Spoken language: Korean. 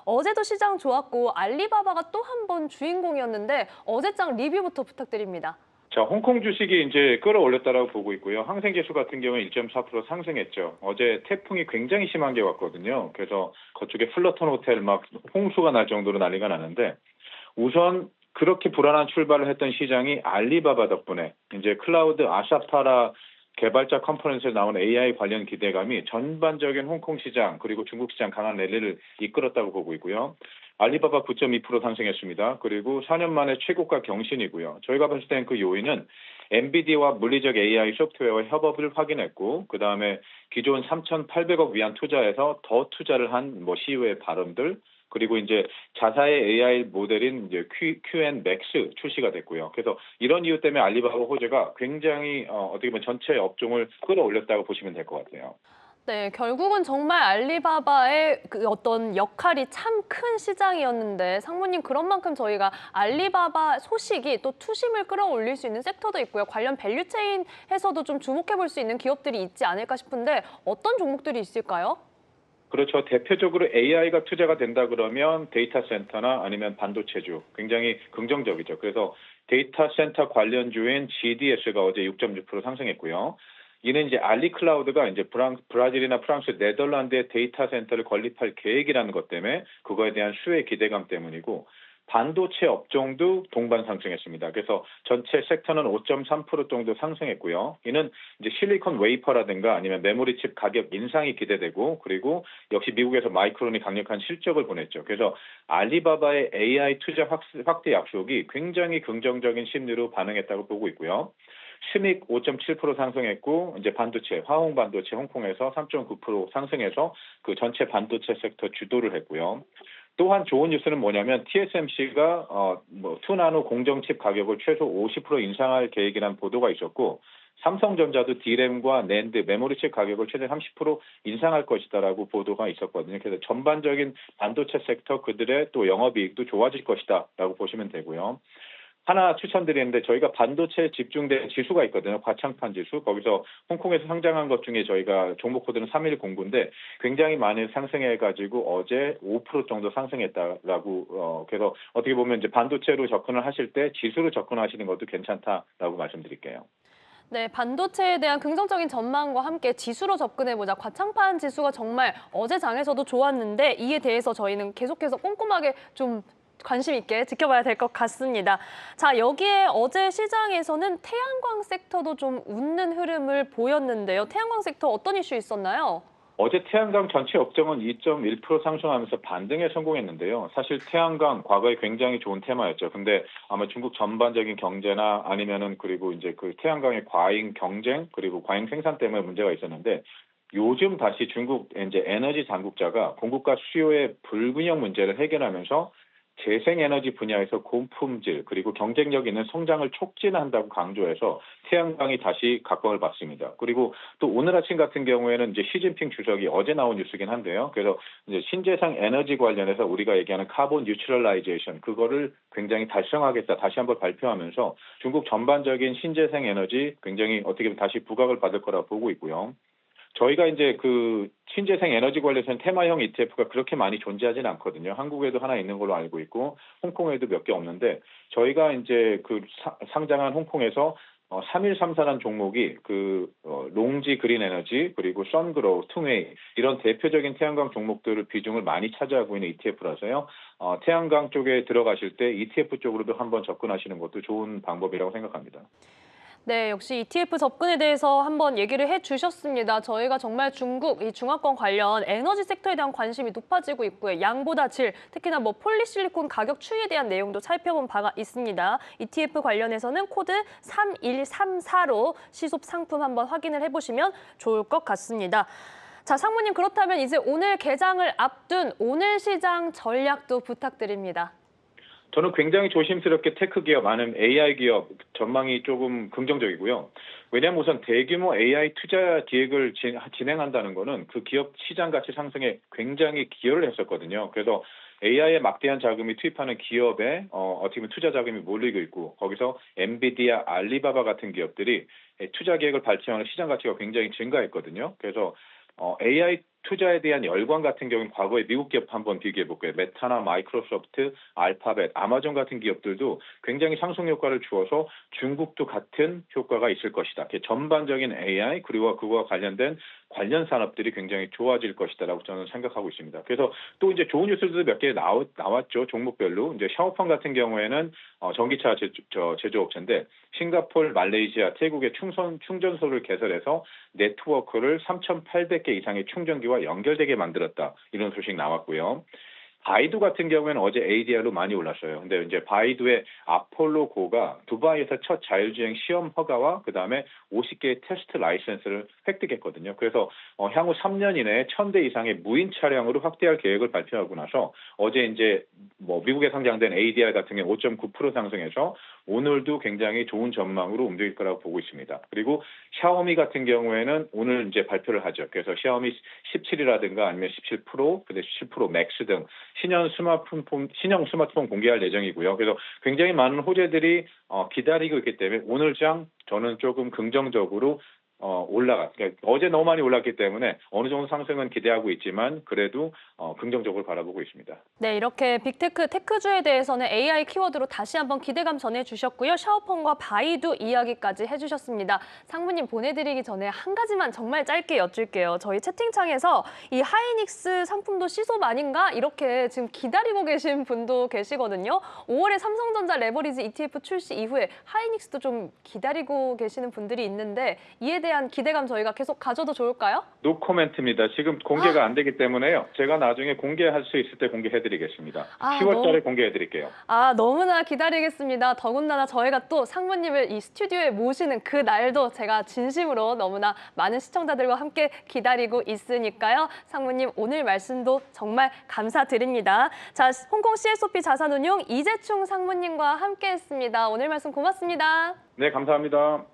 어제도 시장 좋았고 알리바바가 또 한 번 주인공이었는데 어제장 리뷰부터 부탁드립니다. 자, 홍콩 주식이 이제 끌어올렸다라고 보고 있고요. 항생지수 같은 경우는 1.4% 상승했죠. 어제 태풍이 굉장히 심한 게 왔거든요. 그래서 그쪽에 플러턴 호텔 막 홍수가 날 정도로 난리가 나는데 우선 그렇게 불안한 출발을 했던 시장이 알리바바 덕분에 이제 클라우드 아샤파라 개발자 컨퍼런스에 나온 AI 관련 기대감이 전반적인 홍콩 시장 그리고 중국 시장 강한 랠리를 이끌었다고 보고 있고요. 알리바바 9.2% 상승했습니다. 그리고 4년 만에 최고가 경신이고요. 저희가 봤을 땐 그 요인은 엔비디아와 물리적 AI 소프트웨어 협업을 확인했고, 그 다음에 기존 3,800억 위안 투자에서 더 투자를 한 뭐 CEO의 발언들, 그리고 이제 자사의 AI 모델인 이제 QN Max 출시가 됐고요. 그래서 이런 이유 때문에 알리바바 호재가 굉장히 어떻게 보면 전체 업종을 끌어올렸다고 보시면 될 것 같아요. 네, 결국은 정말 알리바바의 그 어떤 역할이 참 큰 시장이었는데 상무님 그런 만큼 저희가 알리바바 소식이 또 투심을 끌어올릴 수 있는 섹터도 있고요. 관련 밸류체인에서도 좀 주목해 볼 수 있는 기업들이 있지 않을까 싶은데 어떤 종목들이 있을까요? 그렇죠. 대표적으로 AI가 투자가 된다 그러면 데이터 센터나 아니면 반도체주 굉장히 긍정적이죠. 그래서 데이터 센터 관련주인 GDS가 어제 6.6% 상승했고요. 이는 이제 알리클라우드가 이제 브라질이나 프랑스, 네덜란드의 데이터 센터를 건립할 계획이라는 것 때문에 그거에 대한 수혜 기대감 때문이고 반도체 업종도 동반 상승했습니다. 그래서 전체 섹터는 5.3% 정도 상승했고요. 이는 이제 실리콘 웨이퍼라든가 아니면 메모리 칩 가격 인상이 기대되고 그리고 역시 미국에서 마이크론이 강력한 실적을 보냈죠. 그래서 알리바바의 AI 투자 확대 약속이 굉장히 긍정적인 심리로 반응했다고 보고 있고요. 스믹 5.7% 상승했고 이제 반도체, 화홍 반도체 홍콩에서 3.9% 상승해서 그 전체 반도체 섹터 주도를 했고요. 또한 좋은 뉴스는 뭐냐면 TSMC가 투나노 공정칩 가격을 최소 50% 인상할 계획이라는 보도가 있었고 삼성전자도 D램과 낸드, 메모리칩 가격을 최대 30% 인상할 것이다라고 보도가 있었거든요. 그래서 전반적인 반도체 섹터 그들의 또 영업이익도 좋아질 것이다라고 보시면 되고요. 하나 추천드리는데 저희가 반도체에 집중된 지수가 있거든요. 과창판 지수. 거기서 홍콩에서 상장한 것 중에 저희가 종목 코드는 3109인데 굉장히 많이 상승해 가지고 어제 5% 정도 상승했다라고 그래서 어떻게 보면 이제 반도체로 접근을 하실 때 지수로 접근하시는 것도 괜찮다라고 말씀드릴게요. 네, 반도체에 대한 긍정적인 전망과 함께 지수로 접근해보자. 과창판 지수가 정말 어제 장에서도 좋았는데 이에 대해서 저희는 계속해서 꼼꼼하게 좀 관심 있게 지켜봐야 될 것 같습니다. 자, 여기에 어제 시장에서는 태양광 섹터도 좀 웃는 흐름을 보였는데요. 태양광 섹터 어떤 이슈 있었나요? 어제 태양광 전체 업종은 2.1% 상승하면서 반등에 성공했는데요. 사실 태양광 과거에 굉장히 좋은 테마였죠. 근데 아마 중국 전반적인 경제나 아니면은 그리고 이제 그 태양광의 과잉 경쟁 그리고 과잉 생산 때문에 문제가 있었는데 요즘 다시 중국 이제 에너지 당국자가 공급과 수요의 불균형 문제를 해결하면서 재생에너지 분야에서 고품질 그리고 경쟁력 있는 성장을 촉진한다고 강조해서 태양광이 다시 각광을 받습니다. 그리고 또 오늘 아침 같은 경우에는 이제 시진핑 주석이 어제 나온 뉴스긴 한데요. 그래서 이제 신재생 에너지 관련해서 우리가 얘기하는 카본 뉴트럴라이제이션 그거를 굉장히 달성하겠다 다시 한번 발표하면서 중국 전반적인 신재생 에너지 굉장히 어떻게 보면 다시 부각을 받을 거라고 보고 있고요. 저희가 이제 그 신재생 에너지 관련해서는 테마형 ETF가 그렇게 많이 존재하지는 않거든요. 한국에도 하나 있는 걸로 알고 있고 홍콩에도 몇 개 없는데 저희가 이제 그 상장한 홍콩에서 3134라는 종목이 롱지 그린 에너지 그리고 선그로우, 퉁웨이 이런 대표적인 태양광 종목들을 비중을 많이 차지하고 있는 ETF라서요. 태양광 쪽에 들어가실 때 ETF 쪽으로도 한번 접근하시는 것도 좋은 방법이라고 생각합니다. 네, 역시 ETF 접근에 대해서 한번 얘기를 해주셨습니다. 저희가 정말 중국, 이 중화권 관련 에너지 섹터에 대한 관심이 높아지고 있고요. 양보다 질, 특히나 뭐 폴리실리콘 가격 추이에 대한 내용도 살펴본 바가 있습니다. ETF 관련해서는 코드 3134로 시속 상품 한번 확인을 해보시면 좋을 것 같습니다. 자, 상무님 그렇다면 이제 오늘 개장을 앞둔 오늘 시장 전략도 부탁드립니다. 저는 굉장히 조심스럽게 테크 기업, 많은 AI 기업 전망이 조금 긍정적이고요. 왜냐하면 우선 대규모 AI 투자 기획을 진행한다는 거는 그 기업 시장 가치 상승에 굉장히 기여를 했었거든요. 그래서 AI에 막대한 자금이 투입하는 기업에 어떻게 보면 투자 자금이 몰리고 있고 거기서 엔비디아, 알리바바 같은 기업들이 투자 계획을 발표하는 시장 가치가 굉장히 증가했거든요. 그래서 AI 투자에 대한 열광 같은 경우는 과거에 미국 기업 한번 비교해 볼게요. 메타나 마이크로소프트, 알파벳, 아마존 같은 기업들도 굉장히 상승 효과를 주어서 중국도 같은 효과가 있을 것이다. 전반적인 AI 그리고 그와 관련된 관련 산업들이 굉장히 좋아질 것이다라고 저는 생각하고 있습니다. 그래서 또 이제 좋은 뉴스도 몇 개 나왔죠. 종목별로. 이제 샤오펑 같은 경우에는 전기차 제조업체인데 싱가포르, 말레이시아, 태국의 충전소를 개설해서 네트워크를 3,800개 이상의 충전기와 연결되게 만들었다. 이런 소식 나왔고요. 바이두 같은 경우에는 어제 ADR로 많이 올랐어요. 근데 이제 바이두의 아폴로고가 두바이에서 첫 자율주행 시험 허가와 그다음에 50개의 테스트 라이센스를 획득했거든요. 그래서 향후 3년 이내에 1,000대 이상의 무인 차량으로 확대할 계획을 발표하고 나서 어제 이제 미국에 상장된 ADR 같은 경우 5.9% 상승해서 오늘도 굉장히 좋은 전망으로 움직일 거라고 보고 있습니다. 그리고 샤오미 같은 경우에는 오늘 이제 발표를 하죠. 그래서 샤오미 17이라든가 아니면 17 프로, 그다음에 17 프로 맥스 등 신형 스마트폰 공개할 예정이고요. 그래서 굉장히 많은 호재들이 기다리고 있기 때문에 오늘 장 저는 조금 긍정적으로 그러니까 어제 너무 많이 올랐기 때문에 어느 정도 상승은 기대하고 있지만 그래도 긍정적으로 바라보고 있습니다. 네, 이렇게 빅테크, 테크주에 대해서는 AI 키워드로 다시 한번 기대감 전해주셨고요. 샤오펑과 바이두 이야기까지 해주셨습니다. 상무님 보내드리기 전에 한 가지만 정말 짧게 여쭐게요. 저희 채팅창에서 이 하이닉스 상품도 시속 아닌가? 이렇게 지금 기다리고 계신 분도 계시거든요. 5월에 삼성전자 레버리지 ETF 출시 이후에 하이닉스도 좀 기다리고 계시는 분들이 있는데 이에 대한 기대감 저희가 계속 가져도 좋을까요? 노 코멘트입니다. 지금 공개가 안 되기 때문에요. 제가 나중에 공개할 수 있을 때 공개해드리겠습니다. 10월 달에 공개해드릴게요. 너무나 기다리겠습니다. 더군다나 저희가 또 상무님을 이 스튜디오에 모시는 그 날도 제가 진심으로 너무나 많은 시청자들과 함께 기다리고 있으니까요. 상무님 오늘 말씀도 정말 감사드립니다. 자, 홍콩 CSOP 자산운용 이재충 상무님과 함께했습니다. 오늘 말씀 고맙습니다. 네, 감사합니다.